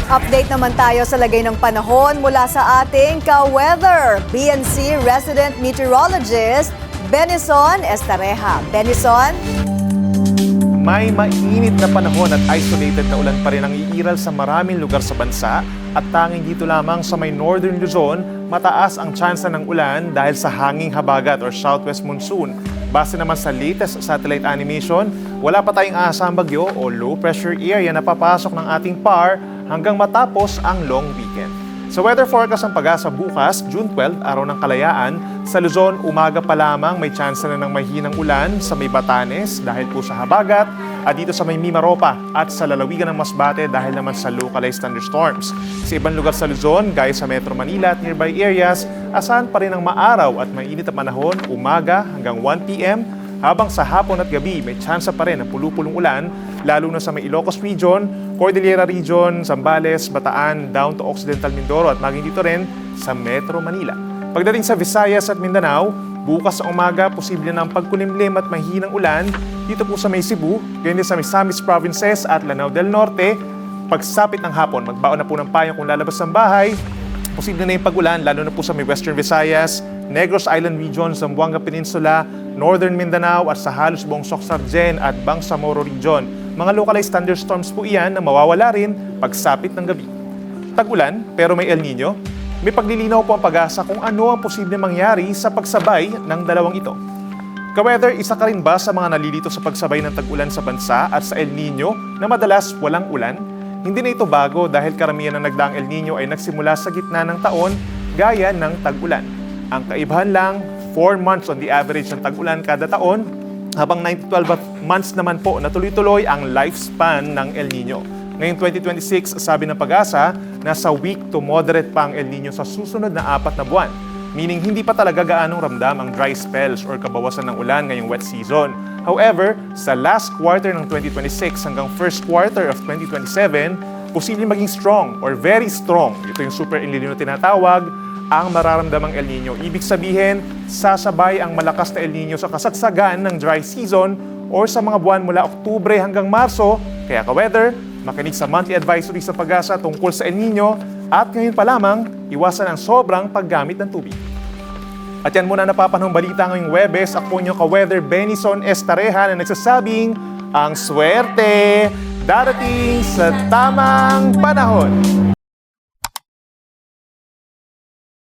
Update naman tayo sa lagay ng panahon mula sa ating ka-weather, BNC resident meteorologist, Benison Estareja. Benison? May mainit na panahon at isolated na ulan pa rin ang iiral sa maraming lugar sa bansa at tanging dito lamang sa may northern Luzon, mataas ang tsansa ng ulan dahil sa hanging habagat or southwest monsoon. Base naman sa latest satellite animation, wala pa tayong aasahang bagyo o low pressure area na papasok ng ating PAR hanggang matapos ang long weekend. Sa weather forecast ng Pag-asa bukas, June 12, araw ng Kalayaan, sa Luzon, umaga pa lamang may tsansa na ng mahinang ulan sa may Batanes dahil po sa habagat at dito sa may Mimaropa at sa lalawigan ng Masbate dahil naman sa localized thunderstorms. Sa ibang lugar sa Luzon, gaya sa Metro Manila at nearby areas, asahan pa rin ang maaraw at mainit na panahon umaga hanggang 1 p.m. habang sa hapon at gabi may tsansa pa rin ng pulu-pulong ulan lalo na sa may Ilocos Region, Cordillera Region, Zambales, Bataan, down to Occidental Mindoro at maging dito rin sa Metro Manila. Pagdating sa Visayas at Mindanao, bukas sa umaga posible na ang pagkulimlim at mahinang ulan dito po sa may Cebu, ganyan din sa may Misamis Provinces at Lanao del Norte. Pagsapit ng hapon, magbaon na po ng payong kung lalabas ng bahay. Posible na yung pag-ulan lalo na po sa may Western Visayas, Negros Island Region, Zamboanga Peninsula, Northern Mindanao at sa halos buong Soc-Sargen at Bangsamoro Region. Mga localized thunderstorms po iyan na mawawala rin pagsapit ng gabi. Tag-ulan pero may El Nino. May paglilinaw po ang Pag-asa kung ano ang posible mangyari sa pagsabay ng dalawang ito. Ka-weather, isa ka rin ba sa mga nalilito sa pagsabay ng tag-ulan sa bansa at sa El Nino na madalas walang ulan? Hindi na ito bago dahil karamihan ng nagdaang El Nino ay nagsimula sa gitna ng taon gaya ng tag-ulan. Ang kaibahan lang, 4 months on the average ng tag-ulan kada taon, habang 9 to 12 months naman po na tuloy-tuloy ang lifespan ng El Nino. Ngayong 2026, sabi ng Pag-asa, nasa weak to moderate pa ang El Nino sa susunod na 4 na buwan. Meaning hindi pa talaga gaanong ramdam ang dry spells or kabawasan ng ulan ngayong wet season. However, sa last quarter ng 2026 hanggang first quarter of 2027, posibleng maging strong or very strong, ito yung super El Nino tinatawag, ang mararamdamang El Nino. Ibig sabihin, sasabay ang malakas na El Nino sa kasagsagan ng dry season or sa mga buwan mula Oktubre hanggang Marso. Kaya ka-weather, makinig sa monthly advisory sa Pag-asa tungkol sa El Nino at ngayon pa lamang, iwasan ang sobrang paggamit ng tubig. At yan muna napapanahong balita ngayong Webes. Ako nyo ka-weather Benison Estareja na nagsasabing ang swerte darating sa tamang panahon.